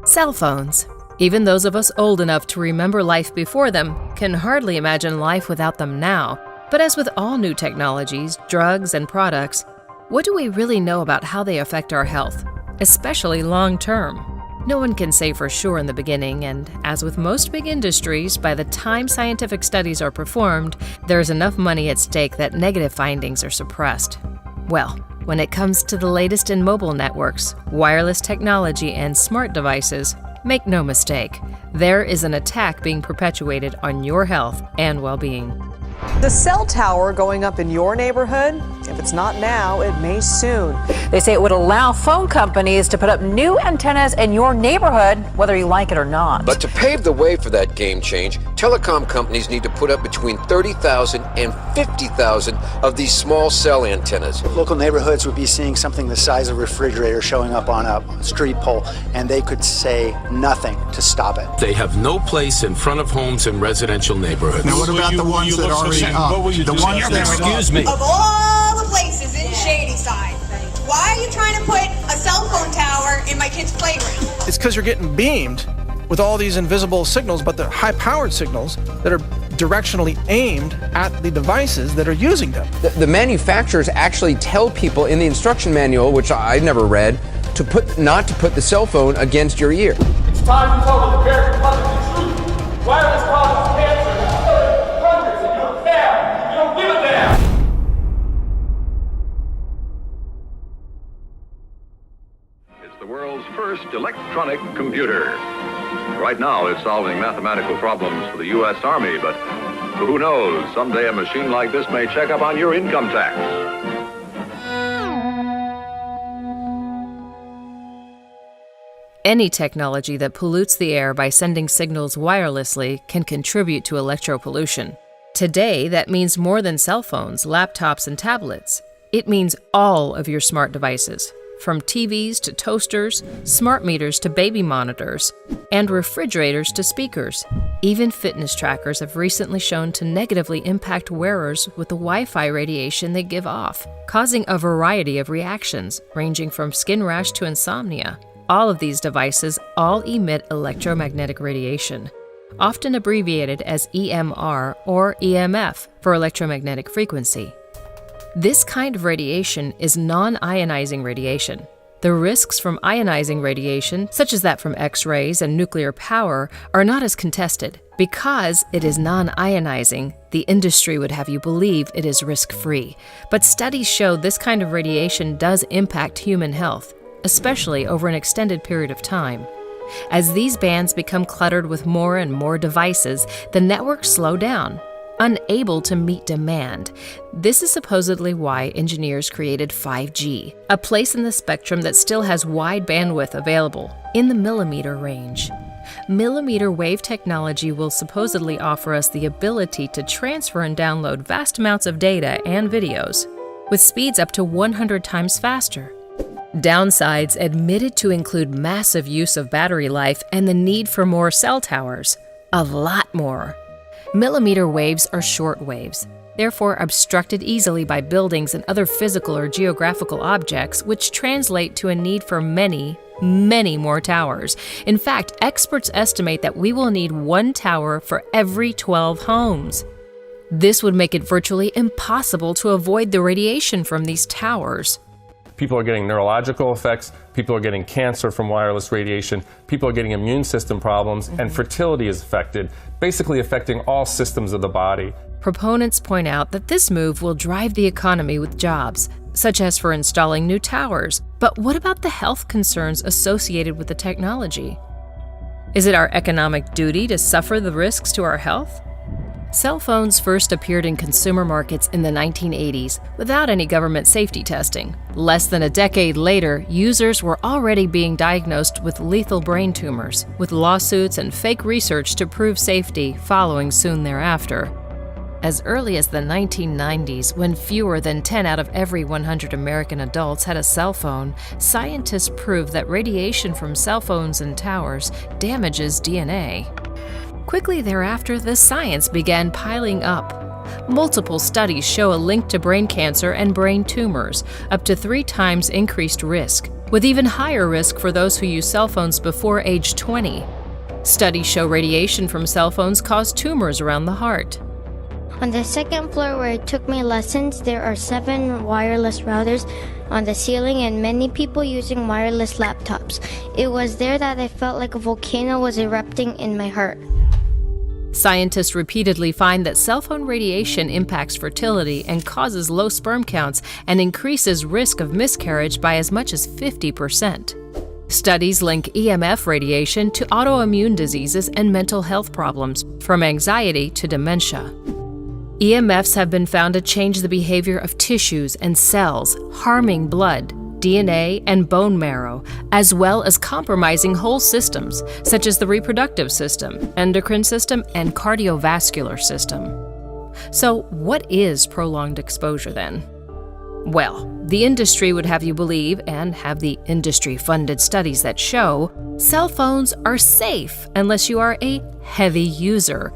Cell phones. Even those of us old enough to remember life before them can hardly imagine life without them now. But as with all new technologies, drugs, and products, what do we really know about how they affect our health, especially long-term? No one can say for sure in the beginning, and as with most big industries, by the time scientific studies are performed, there's enough money at stake that negative findings are suppressed. Well, when it comes to the latest in mobile networks, wireless technology, and smart devices, make no mistake, there is an attack being perpetuated on your health and well-being. The cell tower going up in your neighborhood? If it's not now, it may soon. They say it would allow phone companies to put up new antennas in your neighborhood, whether you like it or not. But to pave the way for that game change, telecom companies need to put up between 30,000 and 50,000 of these small cell antennas. Local neighborhoods would be seeing something the size of a refrigerator showing up on a street pole, and they could say nothing to stop it. They have no place in front of homes in residential neighborhoods. Now, what about the ones that are already up? The ones that Excuse me. Of all the places in Shadyside, why are you trying to put a cell phone tower in my kid's playground? It's because you're getting beamed with all these invisible signals, but they're high-powered signals that are directionally aimed at the devices that are using them. The manufacturers actually tell people in the instruction manual, which I never read, not to put the cell phone against your ear. It's time to tell the American public the truth. Wireless causes cancer. Hundreds, and you don't care. You don't give a damn. It's the world's first electronic computer. Right now, it's solving mathematical problems for the U.S. Army, but who knows? Someday a machine like this may check up on your income tax. Any technology that pollutes the air by sending signals wirelessly can contribute to electropollution. Today, that means more than cell phones, laptops, and tablets. It means all of your smart devices, from TVs to toasters, smart meters to baby monitors, and refrigerators to speakers. Even fitness trackers have recently shown to negatively impact wearers with the Wi-Fi radiation they give off, causing a variety of reactions, ranging from skin rash to insomnia. All of these devices all emit electromagnetic radiation, often abbreviated as EMR or EMF for electromagnetic frequency. This kind of radiation is non-ionizing radiation. The risks from ionizing radiation, such as that from X-rays and nuclear power, are not as contested. Because it is non-ionizing, the industry would have you believe it is risk-free. But studies show this kind of radiation does impact human health, especially over an extended period of time. As these bands become cluttered with more and more devices, the networks slow down, unable to meet demand. This is supposedly why engineers created 5G, a place in the spectrum that still has wide bandwidth available, in the millimeter range. Millimeter wave technology will supposedly offer us the ability to transfer and download vast amounts of data and videos, with speeds up to 100 times faster. Downsides admitted to include massive use of battery life and the need for more cell towers. A lot more. Millimeter waves are short waves, therefore obstructed easily by buildings and other physical or geographical objects, which translate to a need for many more towers. In fact, experts estimate that we will need one tower for every 12 homes. This would make it virtually impossible to avoid the radiation from these towers. People are getting neurological effects, people are getting cancer from wireless radiation, people are getting immune system problems, and fertility is affected, basically affecting all systems of the body. Proponents point out that this move will drive the economy with jobs, such as for installing new towers. But what about the health concerns associated with the technology? Is it our economic duty to suffer the risks to our health? Cell phones first appeared in consumer markets in the 1980s without any government safety testing. Less than a decade later, users were already being diagnosed with lethal brain tumors, with lawsuits and fake research to prove safety following soon thereafter. As early as the 1990s, when fewer than 10 out of every 100 American adults had a cell phone, scientists proved that radiation from cell phones and towers damages DNA. Quickly thereafter, the science began piling up. Multiple studies show a link to brain cancer and brain tumors, up to 3 times increased risk, with even higher risk for those who use cell phones before age 20. Studies show radiation from cell phones cause tumors around the heart. On the second floor where I took my lessons, there are 7 wireless routers on the ceiling and many people using wireless laptops. It was there that I felt like a volcano was erupting in my heart. Scientists repeatedly find that cell phone radiation impacts fertility and causes low sperm counts and increases risk of miscarriage by as much as 50%. Studies link EMF radiation to autoimmune diseases and mental health problems, from anxiety to dementia. EMFs have been found to change the behavior of tissues and cells, harming blood, DNA, and bone marrow, as well as compromising whole systems, such as the reproductive system, endocrine system, and cardiovascular system. So, what is prolonged exposure then? Well, the industry would have you believe, and have the industry-funded studies that show, cell phones are safe unless you are a heavy user.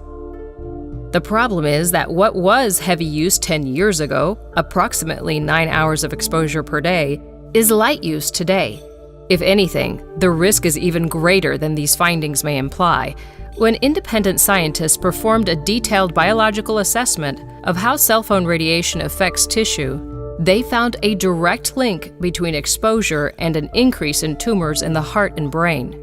The problem is that what was heavy use 10 years ago, approximately 9 hours of exposure per day, is light use today. If anything, the risk is even greater than these findings may imply. When independent scientists performed a detailed biological assessment of how cell phone radiation affects tissue, they found a direct link between exposure and an increase in tumors in the heart and brain.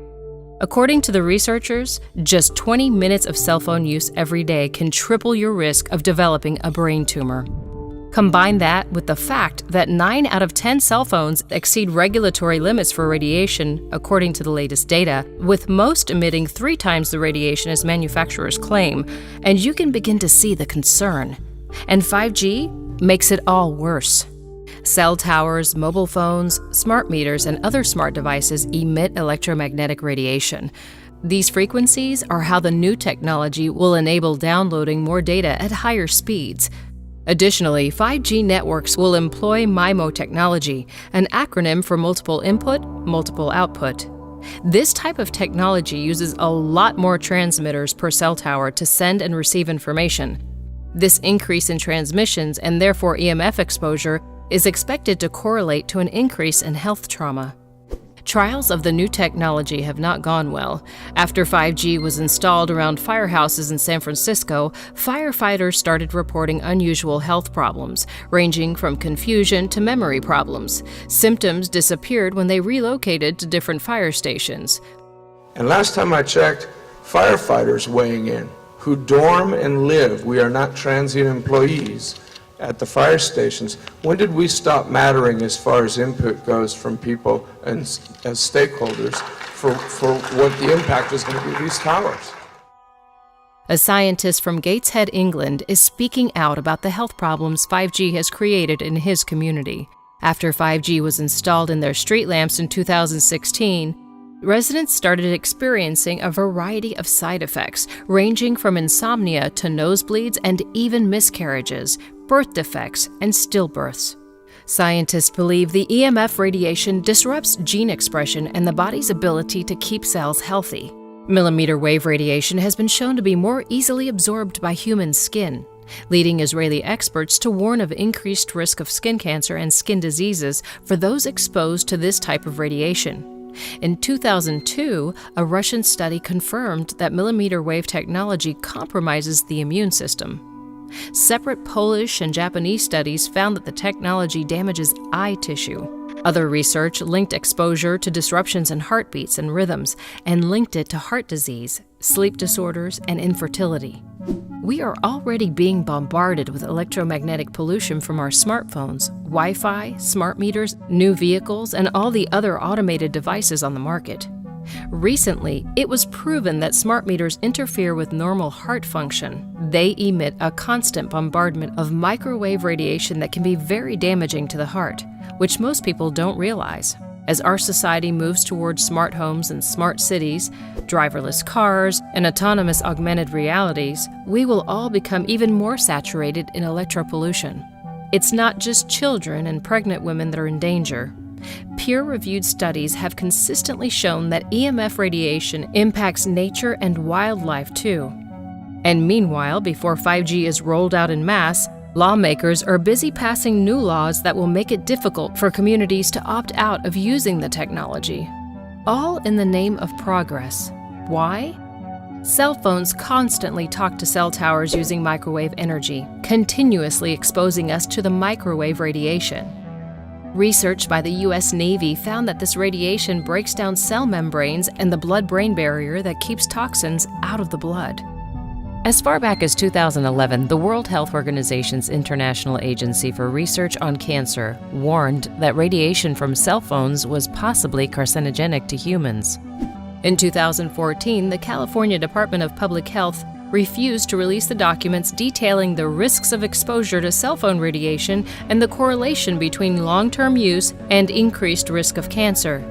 According to the researchers, just 20 minutes of cell phone use every day can triple your risk of developing a brain tumor. Combine that with the fact that 9 out of 10 cell phones exceed regulatory limits for radiation, according to the latest data, with most emitting 3 times the radiation as manufacturers claim, and you can begin to see the concern. And 5G makes it all worse. Cell towers, mobile phones, smart meters, and other smart devices emit electromagnetic radiation. These frequencies are how the new technology will enable downloading more data at higher speeds. Additionally, 5G networks will employ MIMO technology, an acronym for multiple input, multiple output. This type of technology uses a lot more transmitters per cell tower to send and receive information. This increase in transmissions, and therefore EMF exposure, is expected to correlate to an increase in health trauma. Trials of the new technology have not gone well. After 5G was installed around firehouses in San Francisco, firefighters started reporting unusual health problems, ranging from confusion to memory problems. Symptoms disappeared when they relocated to different fire stations. And last time I checked, firefighters weighing in, who dorm and live, we are not transient employees, at the fire stations. When did we stop mattering as far as input goes from people and as stakeholders for what the impact is going to be of these towers? A scientist from Gateshead, England, is speaking out about the health problems 5G has created in his community. After 5G was installed in their street lamps in 2016, residents started experiencing a variety of side effects, ranging from insomnia to nosebleeds and even miscarriages, birth defects, and stillbirths. Scientists believe the EMF radiation disrupts gene expression and the body's ability to keep cells healthy. Millimeter wave radiation has been shown to be more easily absorbed by human skin, leading Israeli experts to warn of increased risk of skin cancer and skin diseases for those exposed to this type of radiation. In 2002, a Russian study confirmed that millimeter wave technology compromises the immune system. Separate Polish and Japanese studies found that the technology damages eye tissue. Other research linked exposure to disruptions in heartbeats and rhythms, and linked it to heart disease, sleep disorders, and infertility. We are already being bombarded with electromagnetic pollution from our smartphones, Wi-Fi, smart meters, new vehicles, and all the other automated devices on the market. Recently, it was proven that smart meters interfere with normal heart function. They emit a constant bombardment of microwave radiation that can be very damaging to the heart, which most people don't realize. As our society moves towards smart homes and smart cities, driverless cars, and autonomous augmented realities, we will all become even more saturated in electropollution. It's not just children and pregnant women that are in danger. Peer-reviewed studies have consistently shown that EMF radiation impacts nature and wildlife too. And meanwhile, before 5G is rolled out en masse, Lawmakers are busy passing new laws that will make it difficult for communities to opt out of using the technology. All in the name of progress. Why? Cell phones constantly talk to cell towers using microwave energy, continuously exposing us to the microwave radiation. Research by the U.S. Navy found that this radiation breaks down cell membranes and the blood-brain barrier that keeps toxins out of the blood. As far back as 2011, the World Health Organization's International Agency for Research on Cancer warned that radiation from cell phones was possibly carcinogenic to humans. In 2014, the California Department of Public Health refused to release the documents detailing the risks of exposure to cell phone radiation and the correlation between long-term use and increased risk of cancer.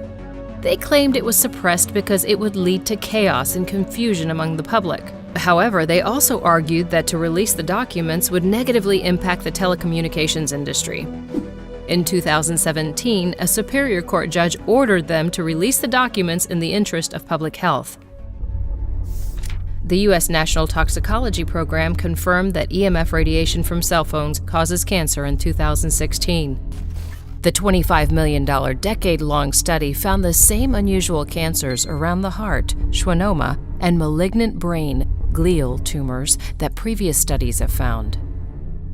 They claimed it was suppressed because it would lead to chaos and confusion among the public. However, they also argued that to release the documents would negatively impact the telecommunications industry. In 2017, a Superior Court judge ordered them to release the documents in the interest of public health. The U.S. National Toxicology Program confirmed that EMF radiation from cell phones causes cancer in 2016. The $25 million decade-long study found the same unusual cancers around the heart, schwannoma, and malignant brain, glial tumors that previous studies have found.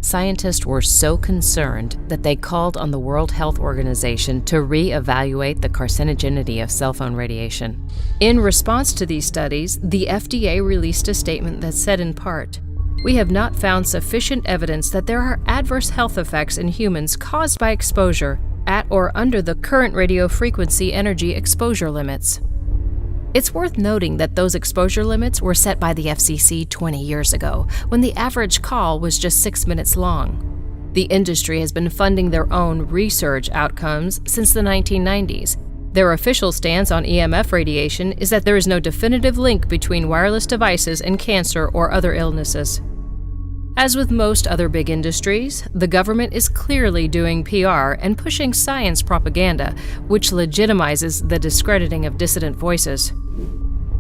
Scientists were so concerned that they called on the World Health Organization to re-evaluate the carcinogenity of cell phone radiation. In response to these studies, the FDA released a statement that said in part, "We have not found sufficient evidence that there are adverse health effects in humans caused by exposure at or under the current radio frequency energy exposure limits." It's worth noting that those exposure limits were set by the FCC 20 years ago, when the average call was just 6 minutes long. The industry has been funding their own research outcomes since the 1990s. Their official stance on EMF radiation is that there is no definitive link between wireless devices and cancer or other illnesses. As with most other big industries, the government is clearly doing PR and pushing science propaganda, which legitimizes the discrediting of dissident voices.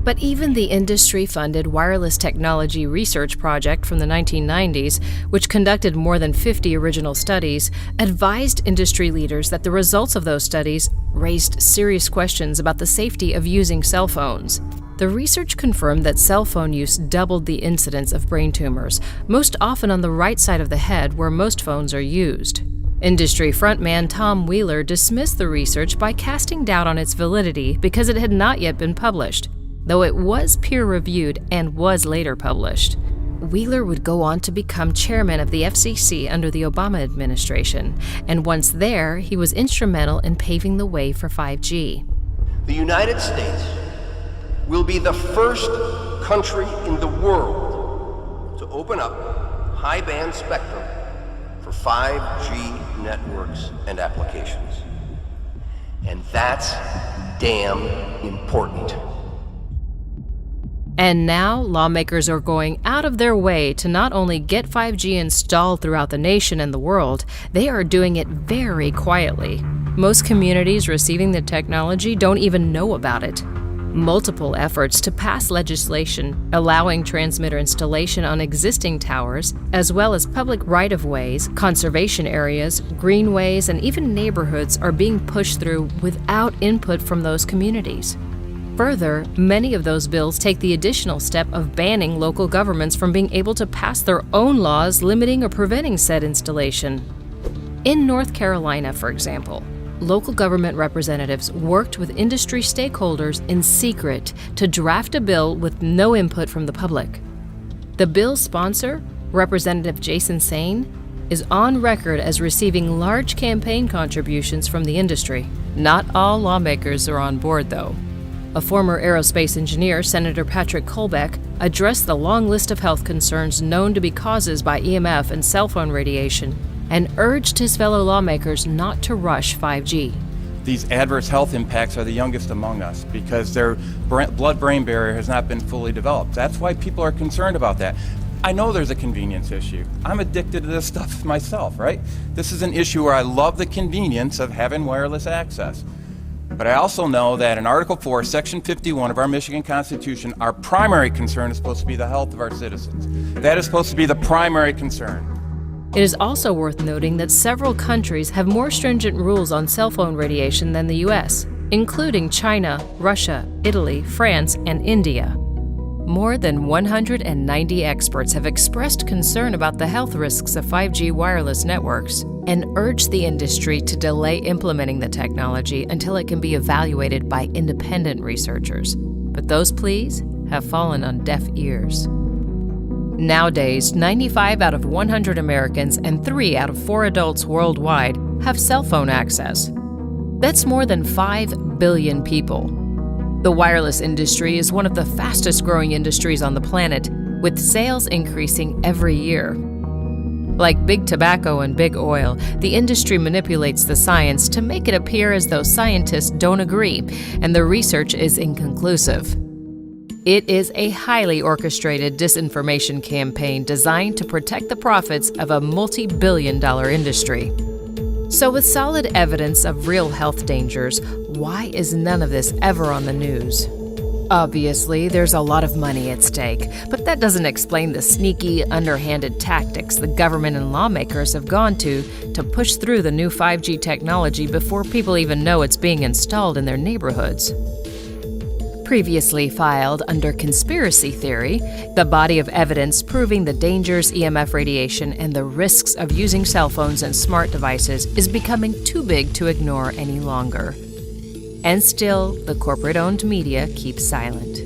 But even the industry-funded Wireless Technology Research Project from the 1990s, which conducted more than 50 original studies, advised industry leaders that the results of those studies raised serious questions about the safety of using cell phones. The research confirmed that cell phone use doubled the incidence of brain tumors, most often on the right side of the head where most phones are used. Industry frontman Tom Wheeler dismissed the research by casting doubt on its validity because it had not yet been published, though it was peer-reviewed and was later published. Wheeler would go on to become chairman of the FCC under the Obama administration, and once there, he was instrumental in paving the way for 5G. The United States will be the first country in the world to open up high-band spectrum for 5G networks and applications. And that's damn important. And now, lawmakers are going out of their way to not only get 5G installed throughout the nation and the world, they are doing it very quietly. Most communities receiving the technology don't even know about it. Multiple efforts to pass legislation allowing transmitter installation on existing towers, as well as public right-of-ways, conservation areas, greenways, and even neighborhoods are being pushed through without input from those communities. Further, many of those bills take the additional step of banning local governments from being able to pass their own laws limiting or preventing said installation. In North Carolina, for example, local government representatives worked with industry stakeholders in secret to draft a bill with no input from the public. The bill's sponsor, Representative Jason Saine, is on record as receiving large campaign contributions from the industry. Not all lawmakers are on board, though. A former aerospace engineer, Senator Patrick Colbeck, addressed the long list of health concerns known to be causes by EMF and cell phone radiation, and urged his fellow lawmakers not to rush 5G. These adverse health impacts are the youngest among us because their blood-brain barrier has not been fully developed. That's why people are concerned about that. I know there's a convenience issue. I'm addicted to this stuff myself, right? This is an issue where I love the convenience of having wireless access. But I also know that in Article 4, Section 51 of our Michigan Constitution, our primary concern is supposed to be the health of our citizens. That is supposed to be the primary concern. It is also worth noting that several countries have more stringent rules on cell phone radiation than the US, including China, Russia, Italy, France, and India. More than 190 experts have expressed concern about the health risks of 5G wireless networks and urged the industry to delay implementing the technology until it can be evaluated by independent researchers. But those pleas have fallen on deaf ears. Nowadays, 95 out of 100 Americans and 3 out of 4 adults worldwide have cell phone access. That's more than 5 billion people. The wireless industry is one of the fastest growing industries on the planet, with sales increasing every year. Like big tobacco and big oil, the industry manipulates the science to make it appear as though scientists don't agree and the research is inconclusive. It is a highly orchestrated disinformation campaign designed to protect the profits of a multi-billion-dollar industry. So with solid evidence of real health dangers, why is none of this ever on the news? Obviously, there's a lot of money at stake, but that doesn't explain the sneaky, underhanded tactics the government and lawmakers have gone to push through the new 5G technology before people even know it's being installed in their neighborhoods. Previously filed under conspiracy theory, the body of evidence proving the dangers EMF radiation and the risks of using cell phones and smart devices is becoming too big to ignore any longer. And still, the corporate-owned media keeps silent.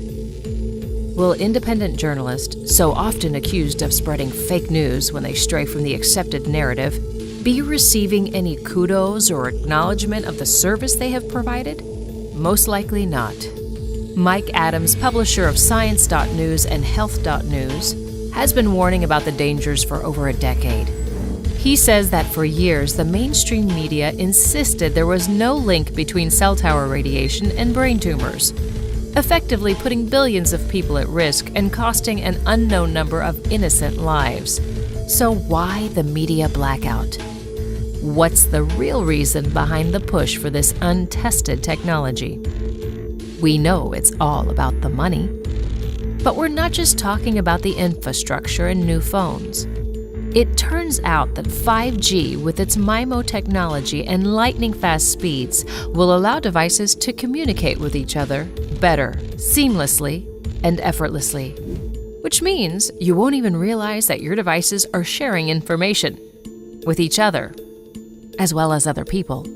Will independent journalists, so often accused of spreading fake news when they stray from the accepted narrative, be receiving any kudos or acknowledgement of the service they have provided? Most likely not. Mike Adams, publisher of Science.News and Health.News, has been warning about the dangers for over a decade. He says that for years, the mainstream media insisted there was no link between cell tower radiation and brain tumors, effectively putting billions of people at risk and costing an unknown number of innocent lives. So why the media blackout? What's the real reason behind the push for this untested technology? We know it's all about the money. But we're not just talking about the infrastructure and new phones. It turns out that 5G, with its MIMO technology and lightning-fast speeds, will allow devices to communicate with each other better, seamlessly, and effortlessly. Which means you won't even realize that your devices are sharing information with each other, as well as other people.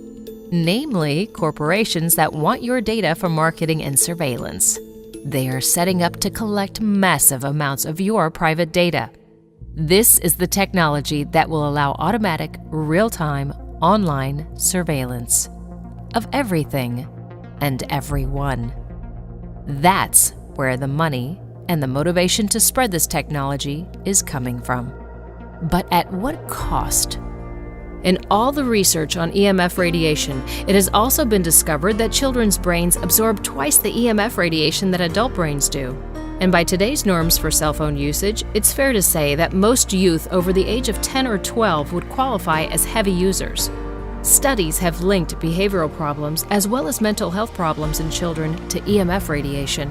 Namely, corporations that want your data for marketing and surveillance. They are setting up to collect massive amounts of your private data. This is the technology that will allow automatic, real-time, online surveillance of everything and everyone. That's where the money and the motivation to spread this technology is coming from. But at what cost? In all the research on EMF radiation, it has also been discovered that children's brains absorb twice the EMF radiation that adult brains do. And by today's norms for cell phone usage, it's fair to say that most youth over the age of 10 or 12 would qualify as heavy users. Studies have linked behavioral problems as well as mental health problems in children to EMF radiation.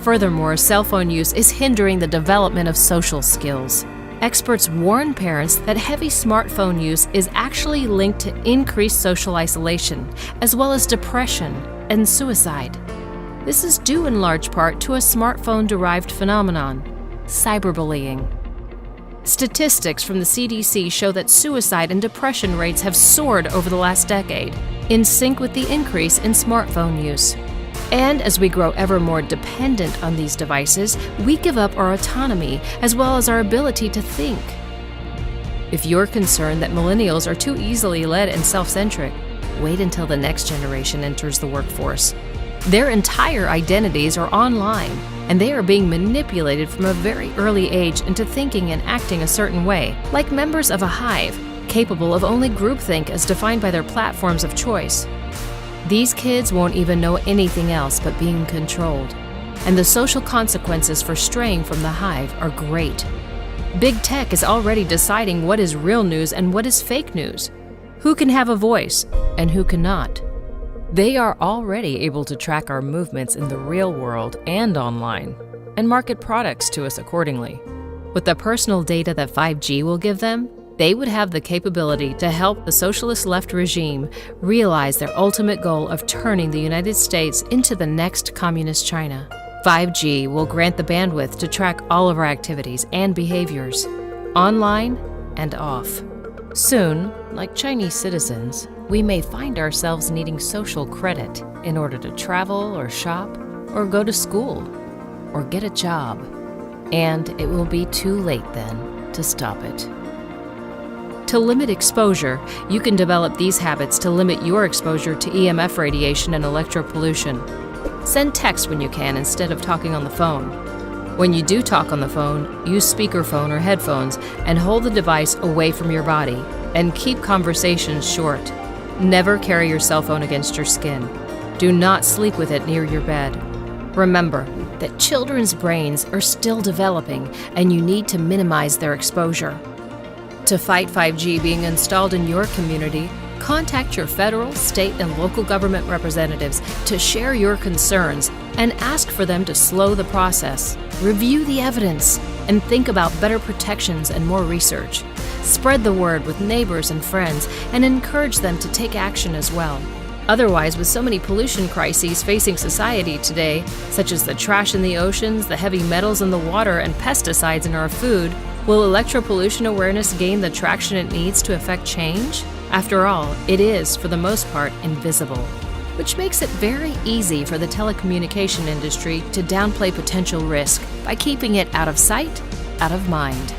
Furthermore, cell phone use is hindering the development of social skills. Experts warn parents that heavy smartphone use is actually linked to increased social isolation, as well as depression and suicide. This is due in large part to a smartphone-derived phenomenon, cyberbullying. Statistics from the CDC show that suicide and depression rates have soared over the last decade, in sync with the increase in smartphone use. And as we grow ever more dependent on these devices, we give up our autonomy as well as our ability to think. If you're concerned that millennials are too easily led and self-centric, wait until the next generation enters the workforce. Their entire identities are online, and they are being manipulated from a very early age into thinking and acting a certain way, like members of a hive, capable of only groupthink as defined by their platforms of choice. These kids won't even know anything else but being controlled, and the social consequences for straying from the hive are great. Big tech is already deciding what is real news and what is fake news, who can have a voice and who cannot. They are already able to track our movements in the real world and online, and market products to us accordingly. With the personal data that 5G will give them, they would have the capability to help the socialist left regime realize their ultimate goal of turning the United States into the next communist China. 5G will grant the bandwidth to track all of our activities and behaviors, online and off. Soon, like Chinese citizens, we may find ourselves needing social credit in order to travel or shop or go to school or get a job. And it will be too late then to stop it. To limit exposure, you can develop these habits to limit your exposure to EMF radiation and electropollution. Send text when you can instead of talking on the phone. When you do talk on the phone, use speakerphone or headphones and hold the device away from your body, and keep conversations short. Never carry your cell phone against your skin. Do not sleep with it near your bed. Remember that children's brains are still developing and you need to minimize their exposure. To fight 5G being installed in your community, contact your federal, state, and local government representatives to share your concerns and ask for them to slow the process. Review the evidence and think about better protections and more research. Spread the word with neighbors and friends and encourage them to take action as well. Otherwise, with so many pollution crises facing society today, such as the trash in the oceans, the heavy metals in the water, and pesticides in our food, will electropollution awareness gain the traction it needs to effect change? After all, it is, for the most part, invisible, which makes it very easy for the telecommunication industry to downplay potential risk by keeping it out of sight, out of mind.